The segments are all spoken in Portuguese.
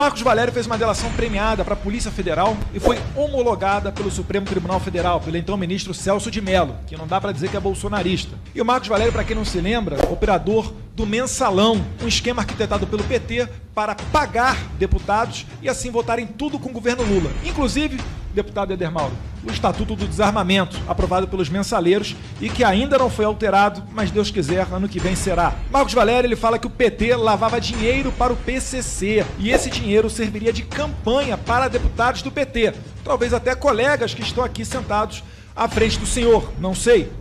Marcos Valério fez uma delação premiada para a Polícia Federal e foi homologada pelo Supremo Tribunal Federal, pelo então ministro Celso de Mello, que não dá para dizer que é bolsonarista. E o Marcos Valério, para quem não se lembra, operador do Mensalão, um esquema arquitetado pelo PT para pagar deputados e assim votarem tudo com o governo Lula. Inclusive, deputado Eder Mauro, o Estatuto do Desarmamento, aprovado pelos mensaleiros e que ainda não foi alterado, mas Deus quiser, ano que vem será. Marcos Valério, ele fala que o PT lavava dinheiro para o PCC e esse dinheiro serviria de campanha para deputados do PT, talvez até colegas que estão aqui sentados à frente do senhor, não sei.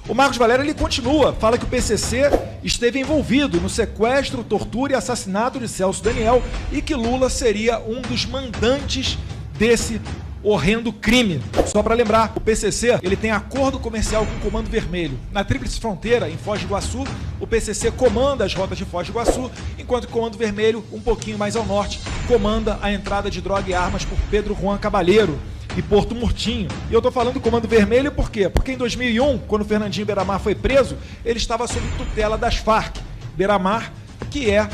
O Marcos Valério, ele continua, fala que o PCC esteve envolvido no sequestro, tortura e assassinato de Celso Daniel e que Lula seria um dos mandantes desse horrendo crime. Só para lembrar, o PCC ele tem acordo comercial com o Comando Vermelho. Na Tríplice Fronteira, em Foz do Iguaçu, o PCC comanda as rotas de Foz do Iguaçu, enquanto o Comando Vermelho, um pouquinho mais ao norte, comanda a entrada de droga e armas por Pedro Juan Cabalheiro e Porto Murtinho. E eu tô falando do Comando Vermelho por quê? Porque em 2001, quando o Fernandinho Beiramar foi preso, ele estava sob tutela das Farc. Beiramar, que é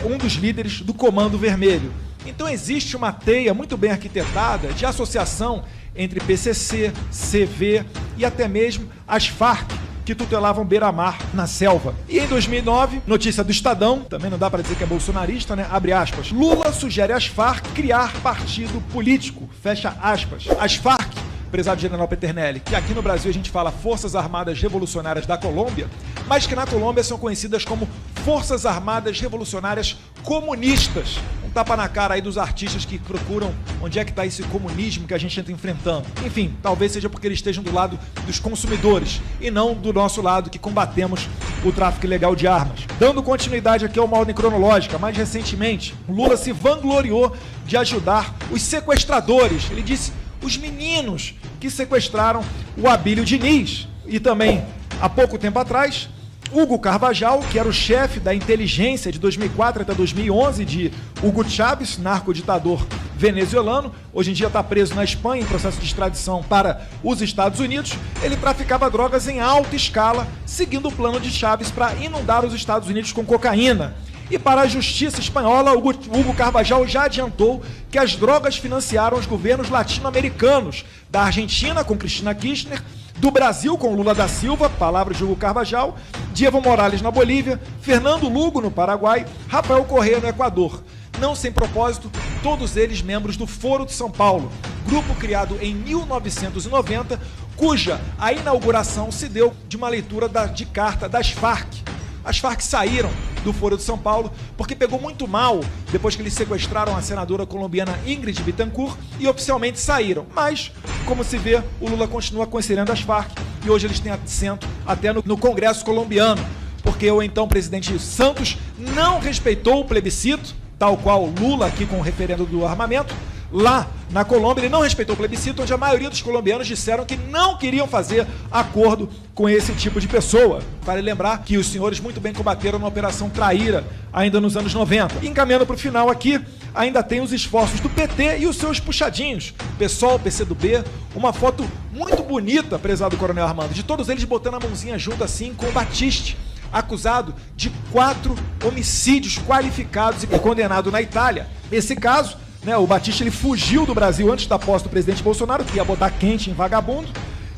um dos líderes do Comando Vermelho. Então existe uma teia muito bem arquitetada de associação entre PCC, CV e até mesmo as Farc, que tutelavam Beiramar na selva. E em 2009, notícia do Estadão, também não dá para dizer que é bolsonarista, né? Abre aspas. Lula sugere às Farc criar partido político. Fecha aspas. As Farc, prezado general Peternelli, que aqui no Brasil a gente fala Forças Armadas Revolucionárias da Colômbia, mas que na Colômbia são conhecidas como Forças Armadas Revolucionárias Comunistas. Um tapa na cara aí dos artistas que procuram onde é que está esse comunismo que a gente está enfrentando. Enfim, talvez seja porque eles estejam do lado dos consumidores e não do nosso lado que combatemos o tráfico ilegal de armas. Dando continuidade aqui a uma ordem cronológica, mais recentemente, Lula se vangloriou de ajudar os sequestradores. Ele disse os meninos que sequestraram o Abílio Diniz. E também, há pouco tempo atrás, Hugo Carvajal, que era o chefe da inteligência de 2004 até 2011 de Hugo Chávez, narcoditador venezuelano, hoje em dia está preso na Espanha em processo de extradição para os Estados Unidos. Ele traficava drogas em alta escala, seguindo o plano de Chávez para inundar os Estados Unidos com cocaína. E para a justiça espanhola, Hugo Carvajal já adiantou que as drogas financiaram os governos latino-americanos, da Argentina com Cristina Kirchner, do Brasil com Lula da Silva, palavras de Hugo Carvajal, de Evo Morales na Bolívia, Fernando Lugo no Paraguai, Rafael Correa no Equador. Não sem propósito, todos eles membros do Foro de São Paulo, grupo criado em 1990, cuja a inauguração se deu de uma leitura de carta das Farc. As Farc saíram do Foro de São Paulo porque pegou muito mal depois que eles sequestraram a senadora colombiana Ingrid Betancourt e oficialmente saíram. Mas, como se vê, o Lula continua considerando as Farc e hoje eles têm assento até no Congresso colombiano, porque o então presidente Santos não respeitou o plebiscito, tal qual Lula aqui com o referendo do armamento. Lá na Colômbia, ele não respeitou o plebiscito, onde a maioria dos colombianos disseram que não queriam fazer acordo com esse tipo de pessoa. Vale lembrar que os senhores muito bem combateram na Operação Traíra, ainda nos anos 90. E encaminhando para o final aqui, ainda tem os esforços do PT e os seus puxadinhos. PSOL, PCdoB, uma foto muito bonita, prezado Coronel Armando, de todos eles botando a mãozinha junto assim com o Batiste, acusado de 4 homicídios qualificados e condenado na Itália. Nesse caso, o Batiste ele fugiu do Brasil antes da posse do presidente Bolsonaro, que ia botar quente em vagabundo,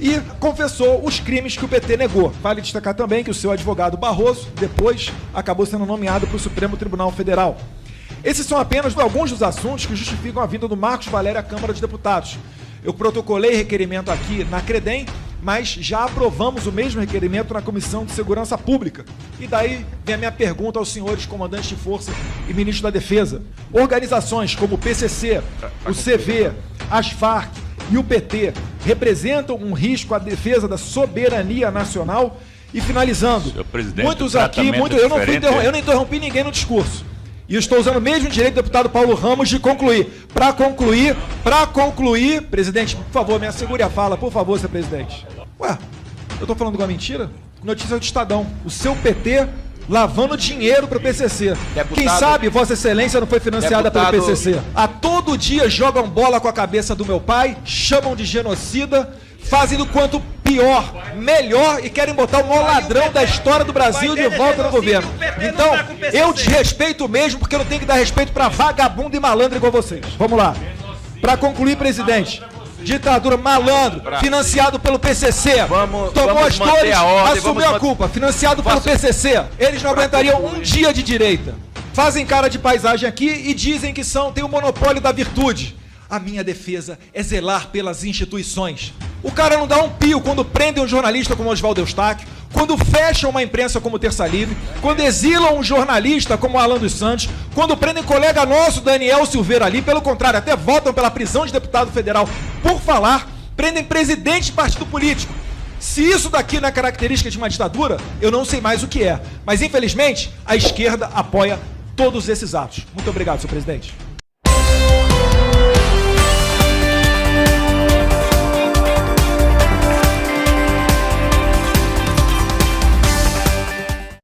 e confessou os crimes que o PT negou. Vale destacar também que o seu advogado Barroso, depois, acabou sendo nomeado para o Supremo Tribunal Federal. Esses são apenas alguns dos assuntos que justificam a vinda do Marcos Valério à Câmara dos Deputados. Eu protocolei requerimento aqui na CREDEM, mas já aprovamos o mesmo requerimento na Comissão de Segurança Pública. E daí vem a minha pergunta aos senhores comandantes de força e ministro da Defesa. Organizações como o PCC, o CV, as Farc e o PT representam um risco à defesa da soberania nacional? E finalizando, muitos aqui, eu não interrompi ninguém no discurso. E eu estou usando o mesmo direito do deputado Paulo Ramos de concluir. Para concluir, presidente, por favor, me assegure a fala, por favor, senhor presidente. Ué, eu tô falando uma mentira? Notícia do Estadão. O seu PT lavando dinheiro para o PCC. Deputado, quem sabe Vossa Excelência não foi financiada pelo PCC. A todo dia jogam bola com a cabeça do meu pai, chamam de genocida, fazem do quanto pior, melhor e querem botar o maior ladrão da história do Brasil de volta no governo. Então, eu desrespeito mesmo porque eu não tenho que dar respeito pra vagabundo e malandro igual vocês. Vamos lá. Pra concluir, presidente. Ditadura, malandro, financiado pelo PCC, tomou as dores, assumiu a culpa, financiado pelo PCC, eles não aguentariam um dia de direita. Fazem cara de paisagem aqui e dizem que tem o monopólio da virtude. A minha defesa é zelar pelas instituições. O cara não dá um pio quando prendem um jornalista como Oswaldo Eustáquio, quando fecham uma imprensa como Terça Livre, quando exilam um jornalista como Alan dos Santos, quando prendem colega nosso, Daniel Silveira ali, pelo contrário, até votam pela prisão de deputado federal por falar, prendem presidente de partido político. Se isso daqui não é característica de uma ditadura, eu não sei mais o que é. Mas, infelizmente, a esquerda apoia todos esses atos. Muito obrigado, senhor presidente.